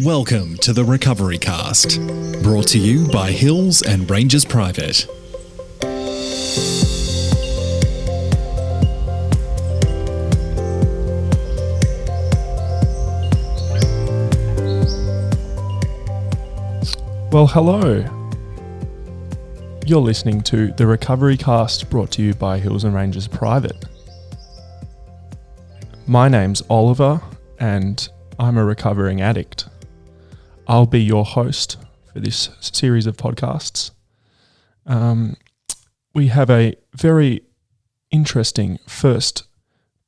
Welcome to the Recovery Cast, brought to you by Hills and Rangers Private. Well, hello. You're listening to the Recovery Cast, brought to you by Hills and Rangers Private. My name's Oliver, and I'm a recovering addict. I'll be your host for this series of podcasts. We have a very interesting first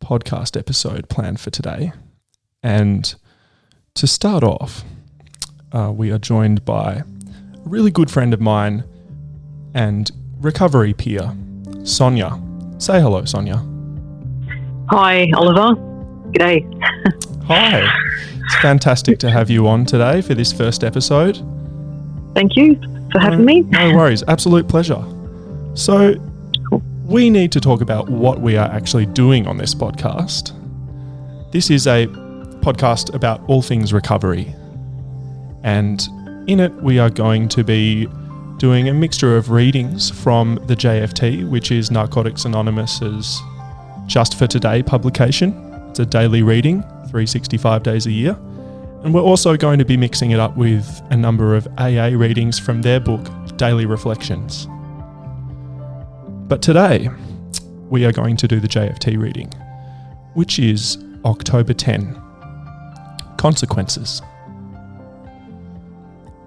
podcast episode planned for today. And to start off, we are joined by a really good friend of mine and recovery peer, Sonia. Say hello, Sonia. Hi, Oliver. G'day. Hi. It's fantastic to have you on today for this first episode. Thank you for having me. No worries. Absolute pleasure. So, we need to talk about what we are actually doing on this podcast. This is a podcast about all things recovery. And in it, we are going to be doing a mixture of readings from the JFT, which is Narcotics Anonymous's Just for Today publication. It's a daily reading, 365 days a year. And we're also going to be mixing it up with a number of AA readings from their book, Daily Reflections. But today, we are going to do the JFT reading, which is October 10, Consequences.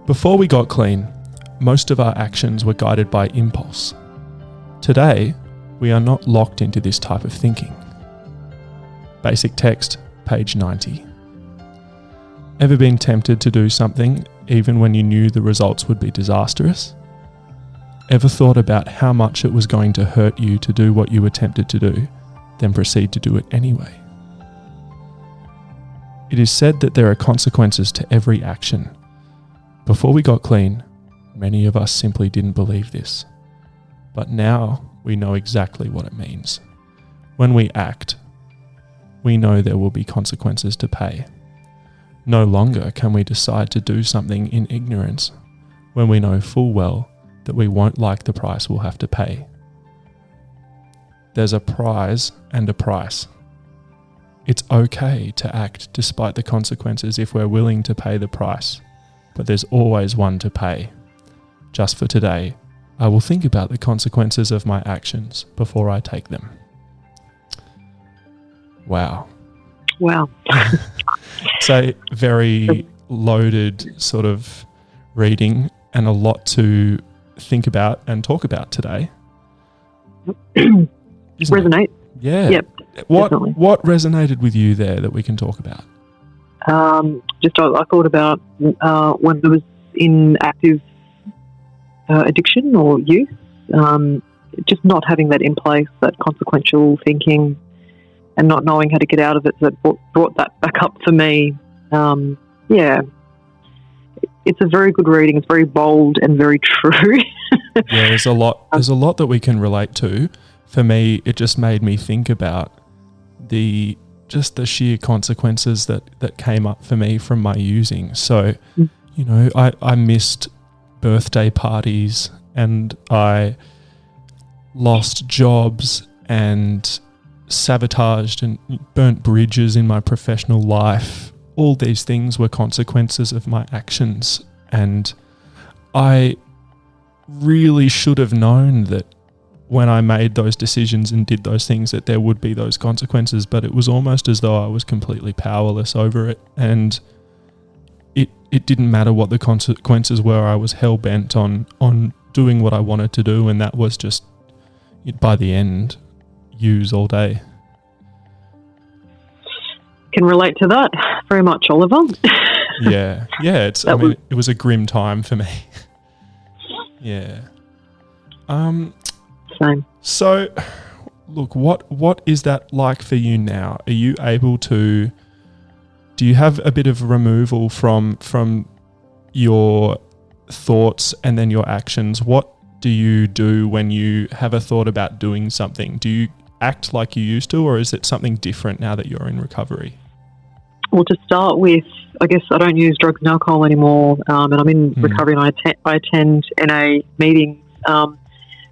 Before we got clean, most of our actions were guided by impulse. Today, we are not locked into this type of thinking. Basic text, page 90. Ever been tempted to do something even when you knew the results would be disastrous? Ever thought about how much it was going to hurt you to do what you were tempted to do, then proceed to do it anyway? It is said that there are consequences to every action. Before we got clean, many of us simply didn't believe this. But now we know exactly what it means. When we act, we know there will be consequences to pay. No longer can we decide to do something in ignorance when we know full well that we won't like the price we'll have to pay. There's a prize and a price. It's okay to act despite the consequences if we're willing to pay the price, but there's always one to pay. Just for today, I will think about the consequences of my actions before I take them. Wow. So very loaded sort of reading and a lot to think about and talk about today. Resonate. It? Yeah. Yep. What resonated with you there that we can talk about? I thought about when I was in active addiction or use, just not having that in place, that consequential thinking and not knowing how to get out of it, that brought that back up for me. It's a very good reading. It's very bold and very true. Yeah, there's a lot that we can relate to. For me, it just made me think about the sheer consequences that came up for me from my using. So, I missed birthday parties and I lost jobs and sabotaged and burnt bridges in my professional life. All these things were consequences of my actions, and I really should have known that when I made those decisions and did those things that there would be those consequences, but it was almost as though I was completely powerless over it, and it didn't matter what the consequences were. I was hell-bent on doing what I wanted to do, and that was just, by the end, use all day. Can relate to that very much, Oliver. Yeah. It was a grim time for me. Yeah. Same. So, look, what is that like for you now? Are you able to? Do you have a bit of removal from your thoughts and then your actions? What do you do when you have a thought about doing something? Do you act like you used to, or is it something different now that you're in recovery? Well, to start with, I guess I don't use drugs and alcohol anymore, and I'm in recovery, and I attend NA meetings.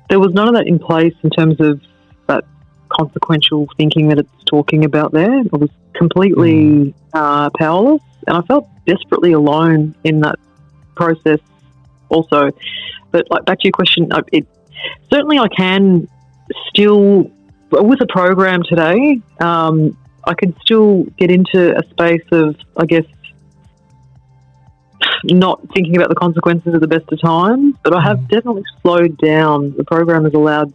There was none of that in place in terms of that consequential thinking that it's talking about there. I was completely powerless, and I felt desperately alone in that process also. But like, back to your question, certainly I can still, with a program today, I can still get into a space of, I guess, not thinking about the consequences at the best of times, but I have definitely slowed down. The program has allowed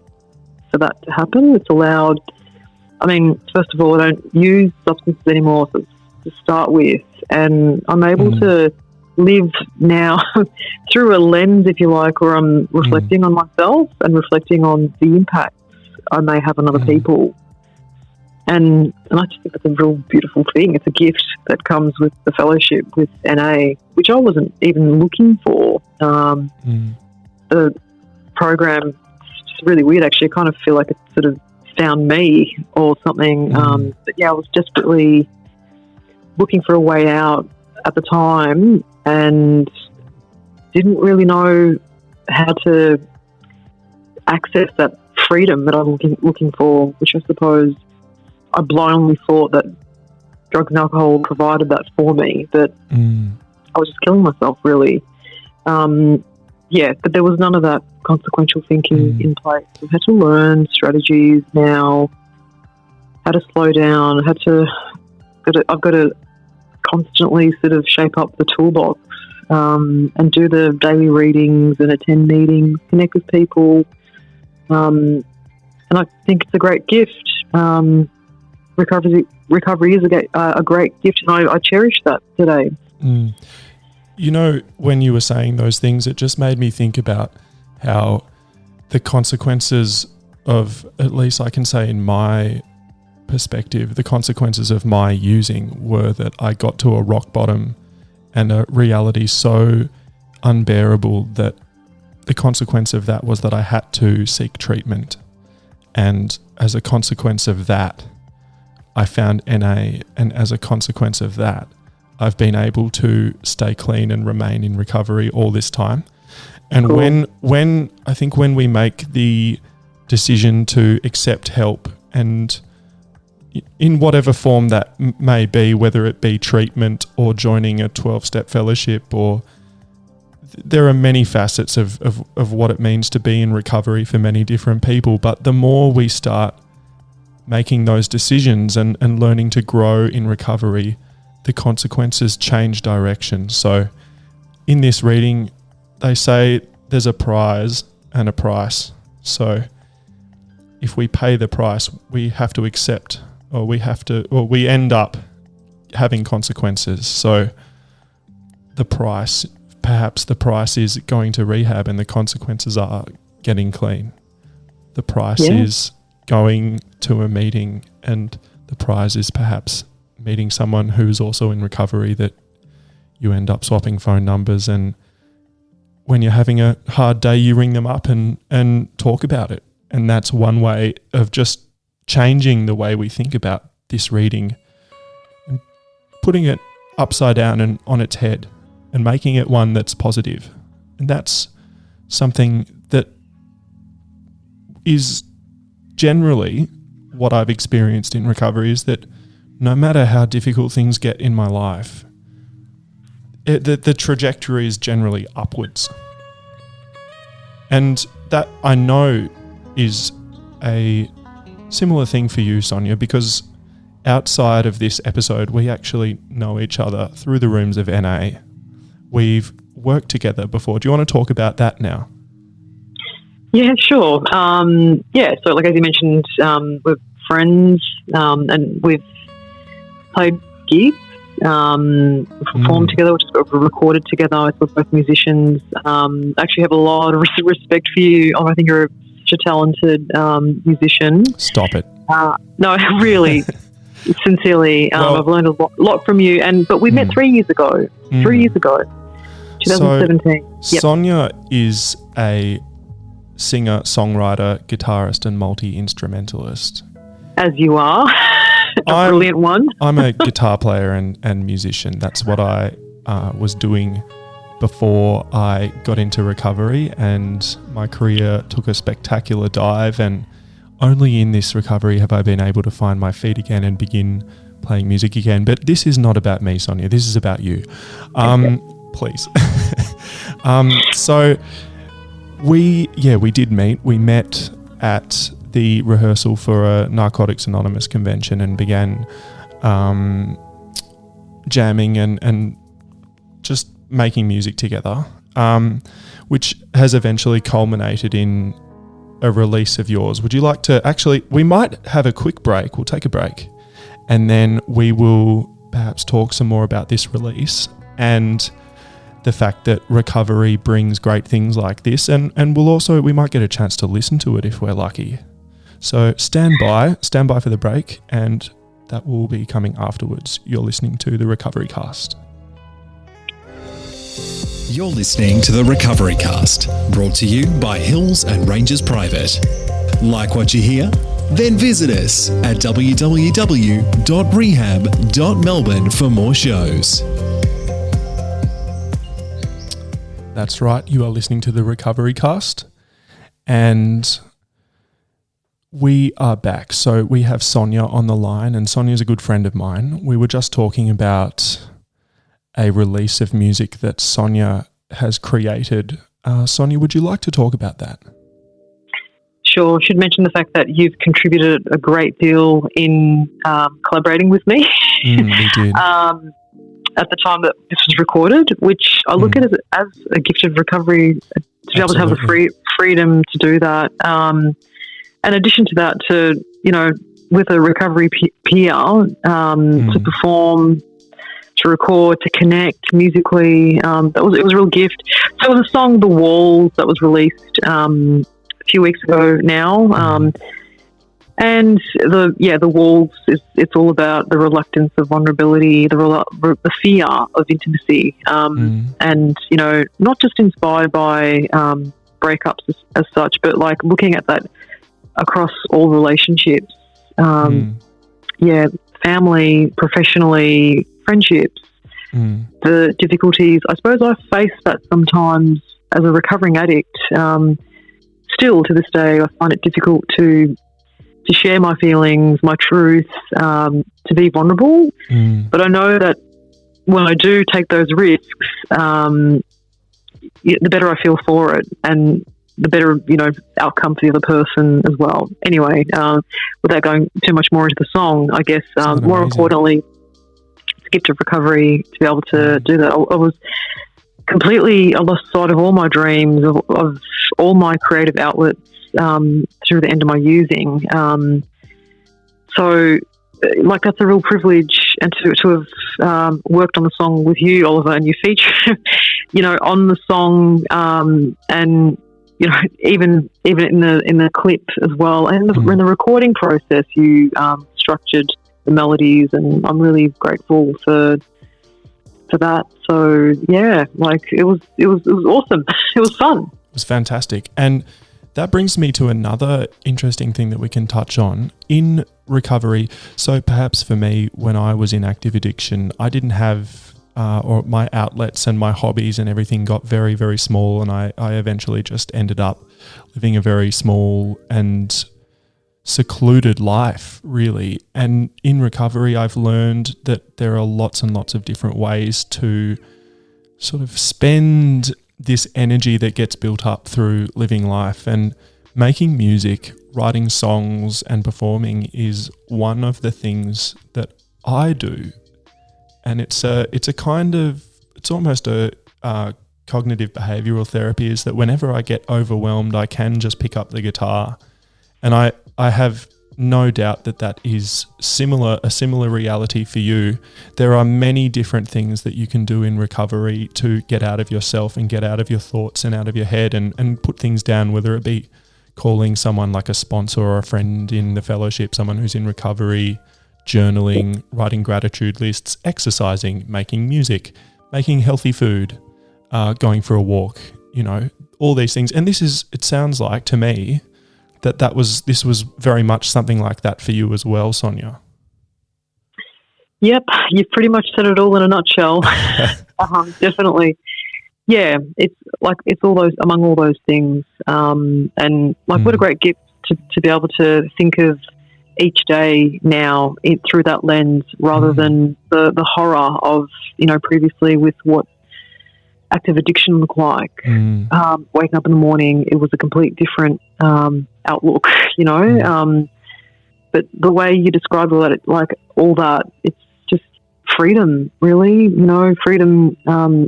for that to happen. It's allowed, first of all, I don't use substances anymore to start with, and I'm able to live now through a lens, if you like, where I'm reflecting on myself and reflecting on the impacts I may have on other people. And I just think it's a real beautiful thing. It's a gift that comes with the fellowship with NA, which I wasn't even looking for. The program, it's just really weird, actually. I kind of feel like it sort of found me or something. But yeah, I was desperately looking for a way out at the time and didn't really know how to access that freedom that I'm looking for, which I suppose I blindly thought that drugs and alcohol provided that for me, but I was just killing myself, really. But there was none of that consequential thinking in place. I've had to learn strategies now, how to slow down, I've got to constantly sort of shape up the toolbox and do the daily readings and attend meetings, connect with people. And I think it's a great gift. Recovery is a great gift, and I cherish that today. You know, when you were saying those things, it just made me think about how the consequences of, at least I can say in my perspective, the consequences of my using were that I got to a rock bottom and a reality so unbearable that the consequence of that was that I had to seek treatment. And as a consequence of that, I found NA, and as a consequence of that, I've been able to stay clean and remain in recovery all this time. And cool. when we make the decision to accept help, and in whatever form that may be, whether it be treatment or joining a 12-step fellowship, or there are many facets of what it means to be in recovery for many different people. But the more we start making those decisions and learning to grow in recovery, the consequences change direction. So in this reading, they say there's a prize and a price. So if we pay the price, we have to accept, or we end up having consequences. So perhaps the price is going to rehab, and the consequences are getting clean. The price is going to a meeting, and the prize is perhaps meeting someone who's also in recovery that you end up swapping phone numbers, and when you're having a hard day, you ring them up and talk about it. And that's one way of just changing the way we think about this reading and putting it upside down and on its head and making it one that's positive. And that's something that is generally what I've experienced in recovery, is that no matter how difficult things get in my life, the trajectory is generally upwards. And that, I know, is a similar thing for you, Sonia, because outside of this episode, we actually know each other through the rooms of NA. We've worked together before. Do you want to talk about that now? Yeah, sure. So like as you mentioned, we're friends, and we've played gigs, performed together, which is recorded together. We're both musicians. Actually have a lot of respect for you. I think you're such a talented musician. Stop it. No, really, sincerely. I've learned a lot from you. But we met 3 years ago. 3 years ago, 2017. So, Sonia is a singer, songwriter, guitarist, and multi-instrumentalist. As you are. a brilliant one. I'm a guitar player and musician. That's what I was doing before I got into recovery, and my career took a spectacular dive, and only in this recovery have I been able to find my feet again and begin playing music again. But this is not about me, Sonia. This is about you. Please. So we did meet. We met at the rehearsal for a Narcotics Anonymous convention and began jamming and just making music together, which has eventually culminated in a release of yours. Would you like to we might have a quick break. We'll take a break and then we will perhaps talk some more about this release and the fact that recovery brings great things like this. And we might get a chance to listen to it if we're lucky. So stand by for the break, and that will be coming afterwards. You're listening to the Recovery Cast. You're listening to the Recovery Cast, brought to you by Hills and Ranges Private. Like what you hear? Then visit us at www.rehab.melbourne for more shows. That's right, you are listening to the Recovery Cast, and we are back. So we have Sonia on the line, and Sonia's a good friend of mine. We were just talking about a release of music that Sonia has created. Sonia, would you like to talk about that? Sure. I should mention the fact that you've contributed a great deal in collaborating with me. We did. At the time that this was recorded, which I look at as a gift of recovery, to be able to have the freedom to do that. In addition to that, with a recovery peer, to perform, to record, to connect musically, it was a real gift. So it was a song, "The Walls," that was released a few weeks ago now. And the walls it's all about the reluctance of vulnerability, the fear of intimacy, and not just inspired by breakups as such, but like looking at that across all relationships, family, professionally, friendships, the difficulties. I suppose I face that sometimes as a recovering addict. Still to this day, I find it difficult to share my feelings, my truth, to be vulnerable. But I know that when I do take those risks, the better I feel for it, and the better, outcome for the other person as well. Anyway, without going too much more into the song, I guess more importantly, it's a gift of recovery to be able to do that. I lost sight of all my dreams, of all my creative outlets, through the end of my using. So that's a real privilege, and to have worked on the song with you, Oliver, and you feature, on the song, and even in the clip as well, and in the recording process, you structured the melodies, and I'm really grateful for that. So yeah, it was awesome. It was fun. It was fantastic. And that brings me to another interesting thing that we can touch on in recovery. So perhaps for me, when I was in active addiction, I didn't have, or my outlets and my hobbies and everything got very, very small. And I eventually just ended up living a very small and secluded life, really. And in recovery, I've learned that there are lots and lots of different ways to sort of spend this energy that gets built up through living life, and making music, writing songs and performing is one of the things that I do. And it's almost a cognitive behavioral therapy, is that whenever I get overwhelmed, I can just pick up the guitar. And I have no doubt that is a similar reality for you. There are many different things that you can do in recovery to get out of yourself and get out of your thoughts and out of your head, and put things down, whether it be calling someone like a sponsor or a friend in the fellowship, someone who's in recovery, journaling, writing gratitude lists, exercising, making music, making healthy food, going for a walk, all these things. And it sounds like to me this was very much something like that for you as well, Sonia. Yep, you've pretty much said it all in a nutshell. Definitely. Yeah, it's all those, among all those things. And what a great gift to be able to think of each day now through that lens, rather than the horror of, previously with what active addiction looked like. Waking up in the morning, it was a complete different outlook, but the way you described all that, it's just freedom, really, freedom.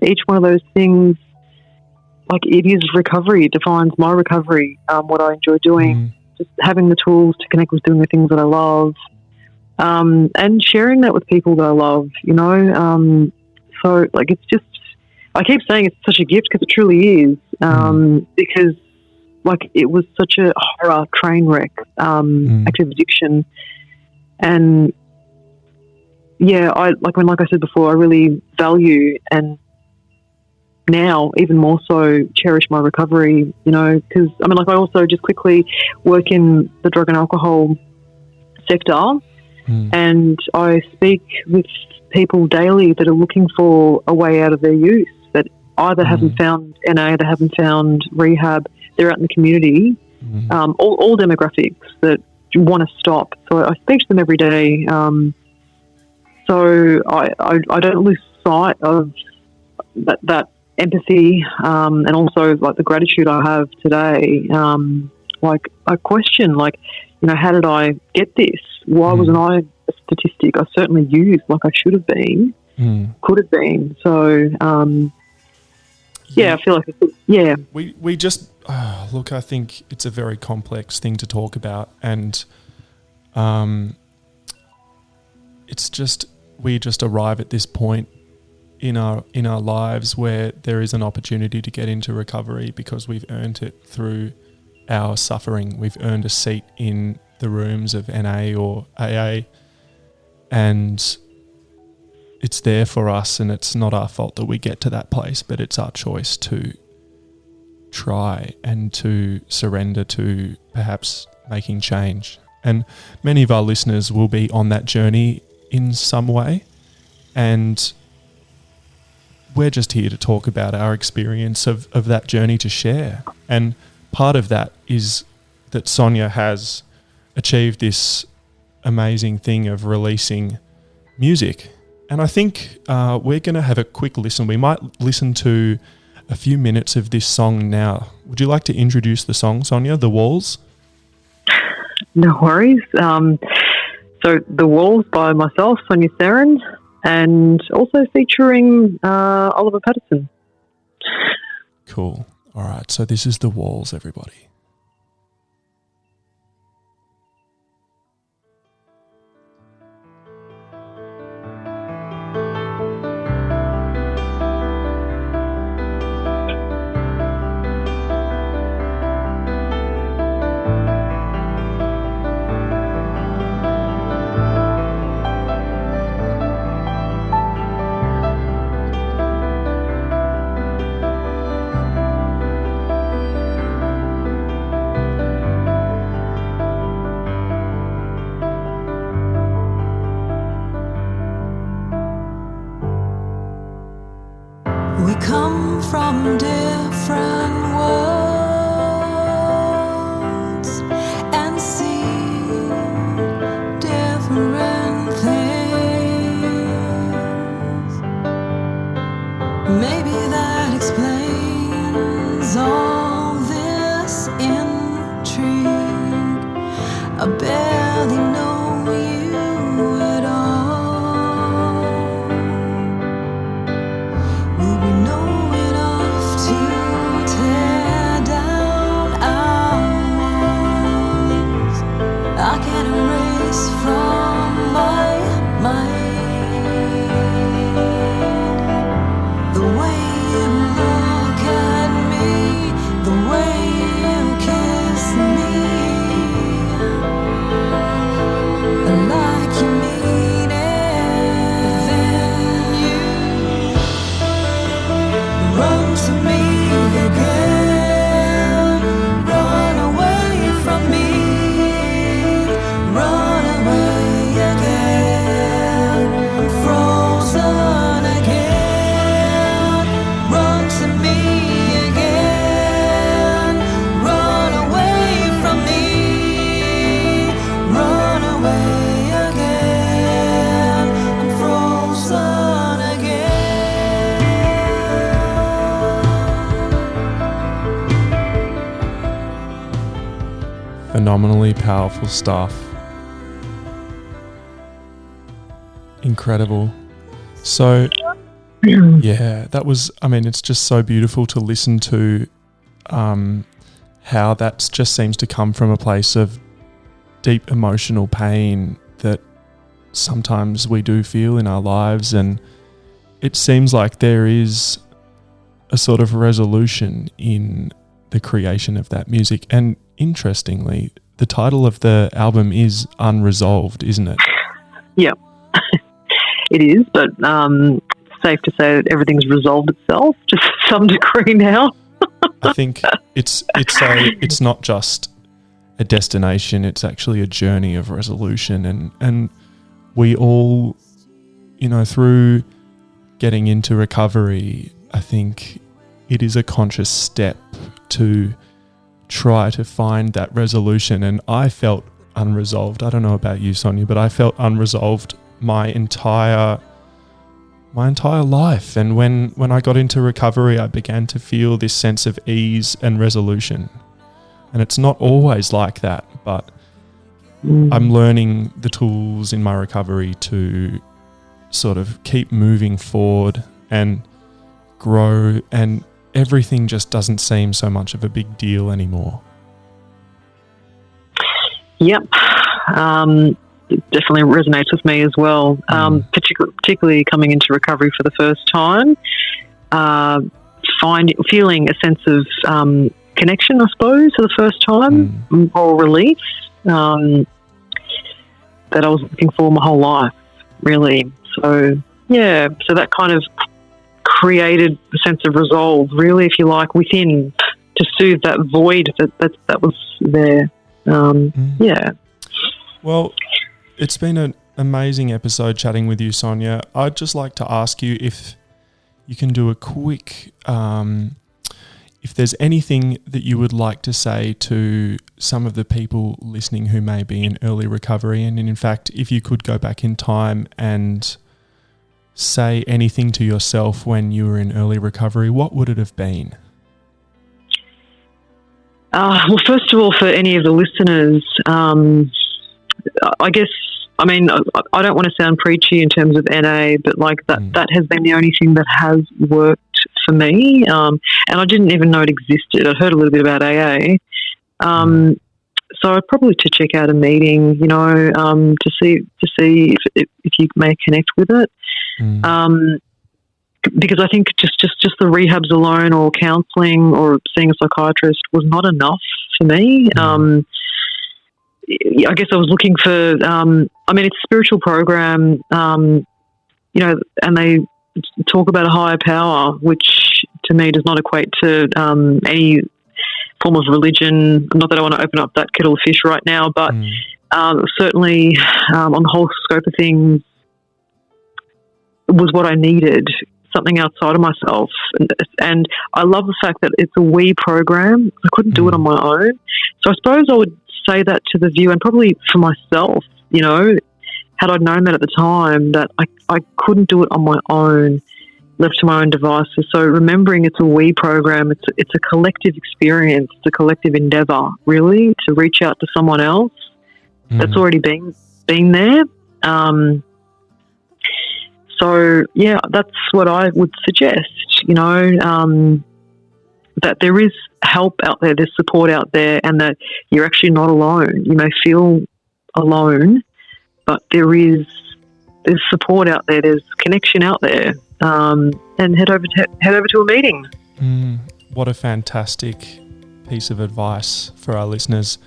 Each one of those things, it is recovery. It defines my recovery, what I enjoy doing. Just having the tools to connect with doing the things that I love, and sharing that with people that I love, So, it's just, I keep saying it's such a gift because it truly is, because, it was such a horror train wreck, active addiction. And, yeah, I said before, I really value and now even more so cherish my recovery, because I also just quickly work in the drug and alcohol sector, and I speak with people daily that are looking for a way out of their use, that either haven't found NA, they haven't found rehab, they're out in the community, all demographics that want to stop. So I speak to them every day. So I don't lose sight of that empathy, and also the gratitude I have today. I question, how did I get this? Why wasn't I a statistic? I certainly used I should have been, could have been. So, I feel We just look. I think it's a very complex thing to talk about, and it's just we just arrive at this point in our lives where there is an opportunity to get into recovery because we've earned it through our suffering. We've earned a seat in the rooms of NA or AA, and it's there for us, and it's not our fault that we get to that place, but it's our choice to try and to surrender to perhaps making change. And many of our listeners will be on that journey in some way, and we're just here to talk about our experience of that journey to share. And part of that is that Sonia has achieved this amazing thing of releasing music. And I think we're going to have a quick listen. We might listen to a few minutes of this song now. Would you like to introduce the song, Sonia, The Walls? No worries. So The Walls by myself, Sonia Saren, and also featuring Oliver Patterson. Cool. All right. So this is The Walls, everybody. We come from different worlds and see different things. Maybe that explains all this intrigue. I barely know you at all. Will we know enough to tear down our walls? I can't erase from my mind the way you move. phenomenally powerful stuff. Incredible. So, yeah, that was, I mean, it's just so beautiful to listen to how that just seems to come from a place of deep emotional pain that sometimes we do feel in our lives. And it seems like there is a sort of resolution in the creation of that music. And interestingly, the title of the album is Unresolved, isn't it? Yeah, it is, but it's safe to say that everything's resolved itself to some degree now. I think it's not just a destination, it's actually a journey of resolution. And we all, you know, through getting into recovery, I think it is a conscious step to try to find that resolution. And I felt unresolved. I don't know about you, Sonia, but I felt unresolved my entire life. And when I got into recovery, I began to feel this sense of ease and resolution. And it's not always like that, but I'm learning the tools in my recovery to sort of keep moving forward and grow, and everything just doesn't seem so much of a big deal anymore. Yep. It definitely resonates with me as well, particularly coming into recovery for the first time, feeling a sense of connection, I suppose, for the first time, or relief that I was looking for my whole life, really. So, yeah, so that kind of created a sense of resolve, really, if you like, within, to soothe that void that was there. Yeah. Well, it's been an amazing episode chatting with you, Sonia. I'd just like to ask you if you can do a quick, if there's anything that you would like to say to some of the people listening who may be in early recovery, and in fact, if you could go back in time and say anything to yourself when you were in early recovery, what would it have been? Well, first of all, for any of the listeners, I guess, I mean, I don't want to sound preachy in terms of NA, but like that has been the only thing that has worked for me. And I didn't even know it existed. I'd heard a little bit about AA. So I'd probably to check out a meeting, you know, to see if you may connect with it. Because I think just the rehabs alone, or counselling, or seeing a psychiatrist was not enough for me. I guess I was looking for, I mean, it's a spiritual program, you know, and they talk about a higher power, which to me does not equate to any form of religion. Not that I want to open up that kettle of fish right now, but certainly on the whole scope of things was what I needed, something outside of myself. And I love the fact that it's a we program. I couldn't do it on my own. So I suppose I would say that to the viewer, and probably for myself, you know, had I known that at the time, that I couldn't do it on my own, left to my own devices. So remembering it's a we program, it's a collective experience, it's a collective endeavour, really, to reach out to someone else that's already been there. So, yeah, that's what I would suggest, you know, that there is help out there, there's support out there, and that you're actually not alone. You may feel alone, but there's support out there, there's connection out there, and head over to a meeting. What a fantastic piece of advice for our listeners.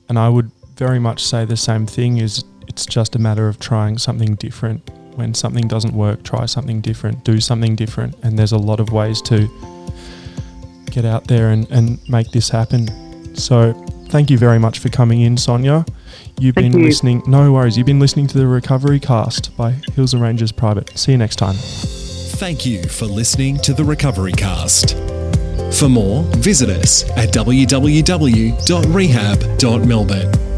And I would very much say the same thing, is it's just a matter of trying something different. When something doesn't work, try something different, do something different. And there's a lot of ways to get out there and make this happen. So thank you very much for coming in, Sonia. You've been listening. No worries. You've been listening to the Recovery Cast by Hills and Rangers Private. See you next time. Thank you for listening to the Recovery Cast. For more, visit us at www.rehab.melbourne.